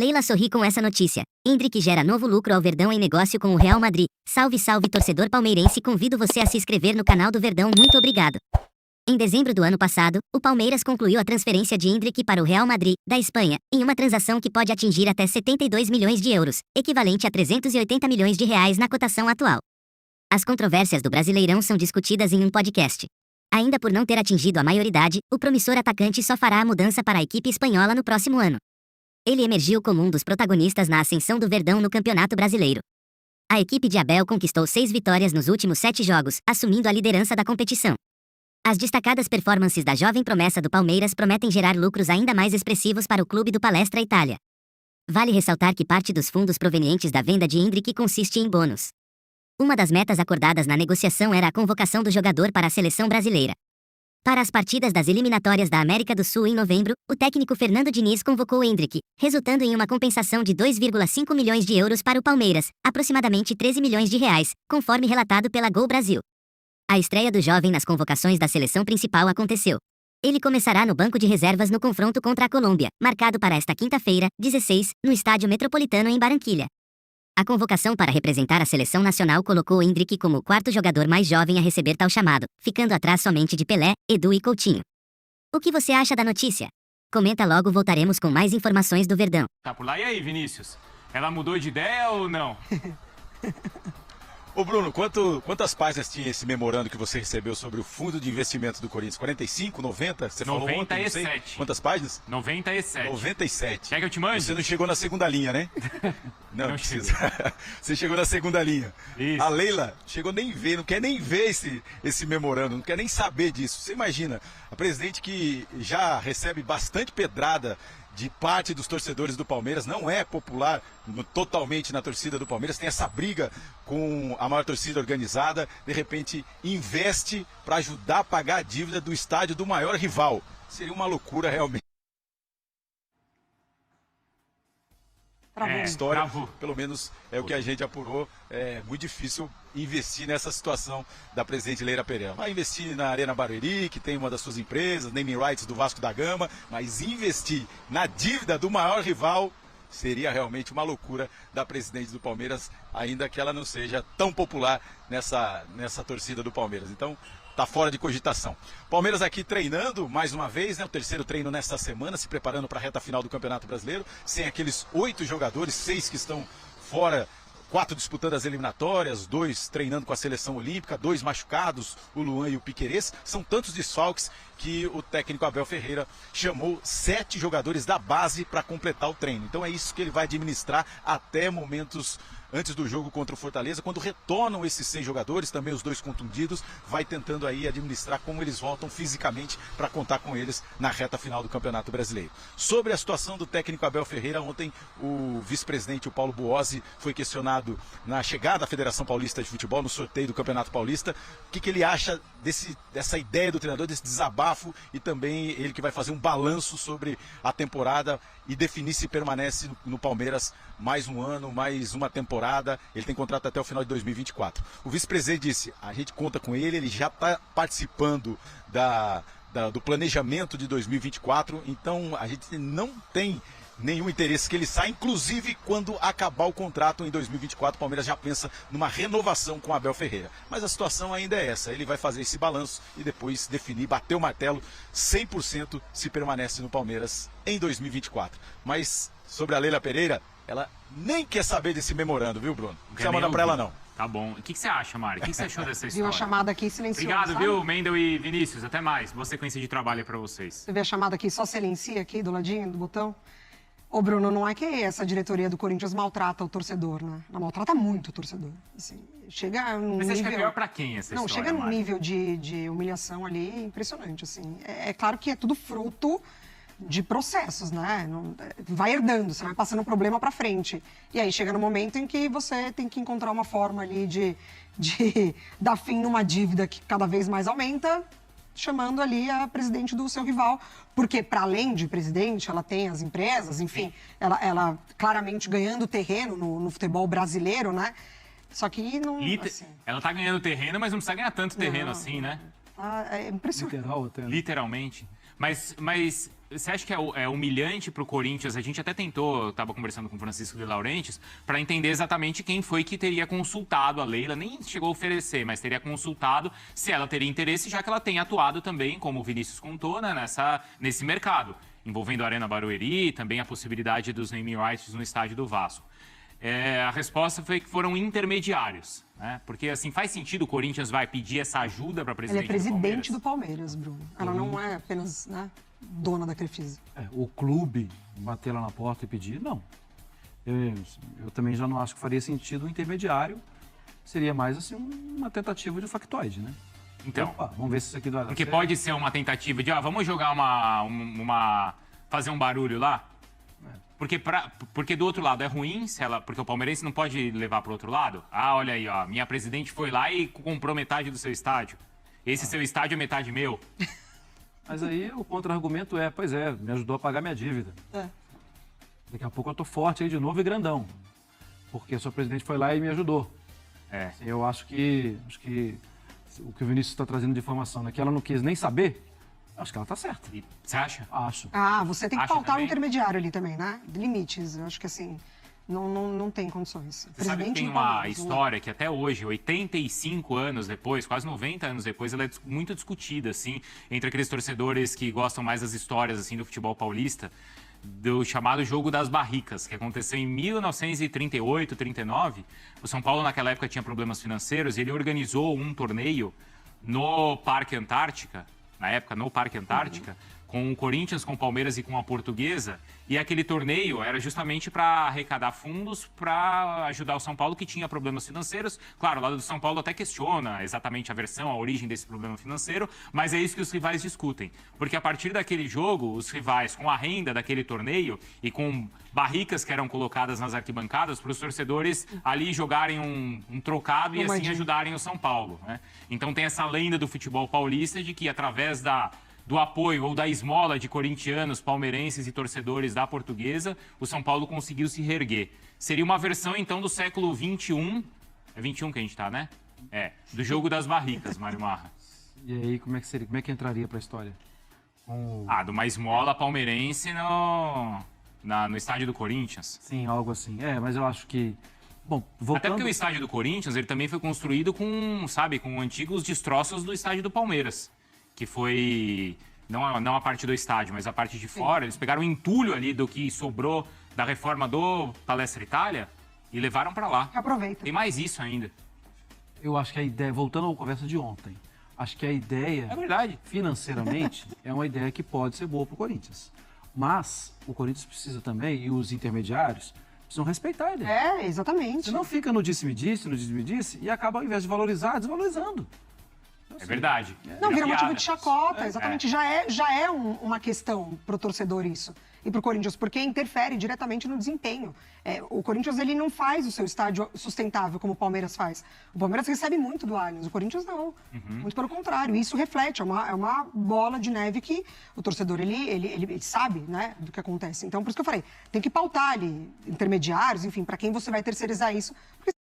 Leila sorri com essa notícia. Endrick gera novo lucro ao Verdão em negócio com o Real Madrid. Salve, salve, torcedor palmeirense, convido você a se inscrever no canal do Verdão, muito obrigado. Em dezembro do ano passado, o Palmeiras concluiu a transferência de Endrick para o Real Madrid, da Espanha, em uma transação que pode atingir até 72 milhões de euros, equivalente a 380 milhões de reais na cotação atual. As controvérsias do Brasileirão são discutidas em um podcast. Ainda por não ter atingido a maioridade, o promissor atacante só fará a mudança para a equipe espanhola no próximo ano. Ele emergiu como um dos protagonistas na ascensão do Verdão no Campeonato Brasileiro. A equipe de Abel conquistou 6 vitórias nos últimos 7 jogos, assumindo a liderança da competição. As destacadas performances da jovem promessa do Palmeiras prometem gerar lucros ainda mais expressivos para o clube do Palestra Itália. Vale ressaltar que parte dos fundos provenientes da venda de Endrick consiste em bônus. Uma das metas acordadas na negociação era a convocação do jogador para a seleção brasileira. Para as partidas das eliminatórias da América do Sul em novembro, o técnico Fernando Diniz convocou Endrick, resultando em uma compensação de 2,5 milhões de euros para o Palmeiras, aproximadamente 13 milhões de reais, conforme relatado pela Gol Brasil. A estreia do jovem nas convocações da seleção principal aconteceu. Ele começará no banco de reservas no confronto contra a Colômbia, marcado para esta quinta-feira, 16, no Estádio Metropolitano em Barranquilha. A convocação para representar a seleção nacional colocou Endrick como o quarto jogador mais jovem a receber tal chamado, ficando atrás somente de Pelé, Edu e Coutinho. O que você acha da notícia? Comenta logo, voltaremos com mais informações do Verdão. Tá por lá, e aí, Vinícius? Ela mudou de ideia ou não? Ô Bruno, quantas páginas tinha esse memorando que você recebeu sobre o fundo de investimento do Corinthians? 45, 90? Você 97. falou ontem, não sei. Quantas páginas? 97. 97. Quer que eu te mande? Você não chegou na segunda linha, né? Não precisa. Você chegou na segunda linha. Isso. A Leila chegou nem ver, não quer nem ver esse memorando, não quer nem saber disso. Você imagina, a presidente que já recebe bastante pedrada de parte dos torcedores do Palmeiras, não é popular totalmente na torcida do Palmeiras, tem essa briga com a maior torcida organizada, de repente investe para ajudar a pagar a dívida do estádio do maior rival. Seria uma loucura realmente. História, pelo menos é o que a gente apurou, é muito difícil investir nessa situação da presidente Leila Pereira. Vai investir na Arena Barueri, que tem uma das suas empresas, naming rights do Vasco da Gama, mas investir na dívida do maior rival seria realmente uma loucura da presidente do Palmeiras, ainda que ela não seja tão popular nessa torcida do Palmeiras. Então, tá fora de cogitação. Palmeiras aqui treinando mais uma vez, né? O terceiro treino nesta semana, se preparando para a reta final do Campeonato Brasileiro, sem aqueles 8 jogadores, 6 que estão fora, 4 disputando as eliminatórias, 2 treinando com a seleção olímpica, 2 machucados, o Luan e o Piquerez. São tantos desfalques que o técnico Abel Ferreira chamou 7 jogadores da base para completar o treino. Então é isso que ele vai administrar até momentos antes do jogo contra o Fortaleza, quando retornam esses 6 jogadores, também os 2 contundidos, vai tentando aí administrar como eles voltam fisicamente para contar com eles na reta final do Campeonato Brasileiro. Sobre a situação do técnico Abel Ferreira, ontem o vice-presidente, o Paulo Buozzi, foi questionado na chegada da Federação Paulista de Futebol, no sorteio do Campeonato Paulista, o que ele acha dessa ideia do treinador, desse desabafo, e também ele que vai fazer um balanço sobre a temporada e definir se permanece no Palmeiras mais um ano, mais uma temporada. Ele tem contrato até o final de 2024. O vice-presidente disse, a gente conta com ele já está participando do planejamento de 2024, então a gente não tem nenhum interesse que ele saia, inclusive quando acabar o contrato em 2024, o Palmeiras já pensa numa renovação com Abel Ferreira. Mas a situação ainda é essa, ele vai fazer esse balanço e depois definir, bater o martelo 100% se permanece no Palmeiras em 2024. Mas sobre a Leila Pereira, ela nem quer saber desse memorando, viu, Bruno? Não precisa mandar pra ela, não. Tá bom. O que você acha, Mari? O que você achou dessa história? Viu a chamada aqui silenciosa? Obrigado, viu, Mendel e Vinícius. Até mais. Boa sequência de trabalho aí pra vocês. Você vê a chamada aqui, só silencia aqui do ladinho do botão? Ô, Bruno, não é que essa diretoria do Corinthians maltrata o torcedor, né? Ela maltrata muito o torcedor. Assim, chega num Mas você acha nível... que é pior pra quem essa não, história, chega num Mari? nível de humilhação ali impressionante, assim. É claro que é tudo fruto de processos, né? Vai herdando, você vai passando um problema pra frente. E aí chega no momento em que você tem que encontrar uma forma ali de dar fim numa dívida que cada vez mais aumenta, chamando ali a presidente do seu rival, porque para além de presidente, ela tem as empresas, enfim, ela claramente ganhando terreno no futebol brasileiro, né? Só que não... assim, Ela tá ganhando terreno, mas não precisa ganhar tanto terreno assim, né? é impressionante. Literalmente. Mas você acha que é humilhante para o Corinthians? A gente até tentou, eu estava conversando com o Francisco de Laurentiis, para entender exatamente quem foi que teria consultado a Leila. Nem chegou a oferecer, mas teria consultado se ela teria interesse, já que ela tem atuado também, como o Vinícius contou, né, nesse mercado, envolvendo a Arena Barueri, também a possibilidade dos naming rights no estádio do Vasco. A resposta foi que foram intermediários, né? Porque, assim, faz sentido o Corinthians vai pedir essa ajuda para a presidente Ela é presidente do Palmeiras, Bruno. Ela não é apenas, né, dona da Crefisa. O clube bater lá na porta e pedir, não. Eu também já não acho que faria sentido o intermediário. Seria mais, assim, uma tentativa de factoide, né? Então, opa, vamos ver se isso aqui dá porque certo. pode ser uma tentativa de, vamos jogar fazer um barulho lá? Porque do outro lado é ruim, porque o palmeirense não pode levar para o outro lado. Olha aí, ó, minha presidente foi lá e comprou metade do seu estádio. Esse seu estádio é metade meu. Mas aí o contra-argumento pois é, me ajudou a pagar minha dívida. Daqui a pouco eu tô forte aí de novo e grandão. Porque o seu presidente foi lá e me ajudou. Eu acho que o que o Vinícius está trazendo de informação, né, que ela não quis nem saber, acho que ela tá certa. Você acha? Acho. Você tem que Acha pautar o também? intermediário ali também, né? Limites. Eu acho que assim, não tem condições. Você sabe que tem do uma Palmeiras, história que até hoje, 85 anos depois, quase 90 anos depois, ela é muito discutida, assim, entre aqueles torcedores que gostam mais das histórias, assim, do futebol paulista, do chamado Jogo das Barricas, que aconteceu em 1938, 39. O São Paulo, naquela época, tinha problemas financeiros e ele organizou um torneio no Parque Antártica, com o Corinthians, com o Palmeiras e com a Portuguesa. E aquele torneio era justamente para arrecadar fundos para ajudar o São Paulo, que tinha problemas financeiros. Claro, o lado do São Paulo até questiona exatamente a versão, a origem desse problema financeiro, mas é isso que os rivais discutem. Porque a partir daquele jogo, os rivais, com a renda daquele torneio e com barricas que eram colocadas nas arquibancadas, para os torcedores ali jogarem um trocado e assim ajudarem o São Paulo, né? Então tem essa lenda do futebol paulista de que através do apoio ou da esmola de corintianos, palmeirenses e torcedores da Portuguesa, o São Paulo conseguiu se reerguer. Seria uma versão, então, do século XXI. É 21 que a gente está, né? Do Jogo das Barricas, Mário Marra. E aí, como é que seria? Como é que entraria para a história? De uma esmola palmeirense no estádio do Corinthians. Sim, algo assim. Mas eu acho que... Bom, voltando... Até porque o estádio do Corinthians, ele também foi construído com antigos destroços do estádio do Palmeiras. Que foi, não a parte do estádio, mas a parte de fora. Eles pegaram o entulho ali do que sobrou da reforma do Palestra Itália e levaram para lá. Aproveita. Tem mais isso ainda. Eu acho que a ideia, voltando à conversa de ontem, acho que a ideia, É verdade. financeiramente, é uma ideia que pode ser boa para o Corinthians. Mas o Corinthians precisa também, e os intermediários, precisam respeitar a ideia. Exatamente. Você não fica no disse-me-disse, e acaba, ao invés de valorizar, desvalorizando. É verdade. Não, vira piada. motivo de chacota, exatamente. Já é uma questão pro torcedor isso. E pro Corinthians, porque interfere diretamente no desempenho. O Corinthians, ele não faz o seu estádio sustentável como o Palmeiras faz. O Palmeiras recebe muito do Allianz, o Corinthians não. Muito pelo contrário. Isso reflete, é uma bola de neve que o torcedor, ele sabe, né, do que acontece. Então, por isso que eu falei, tem que pautar ali intermediários, enfim, para quem você vai terceirizar isso. Porque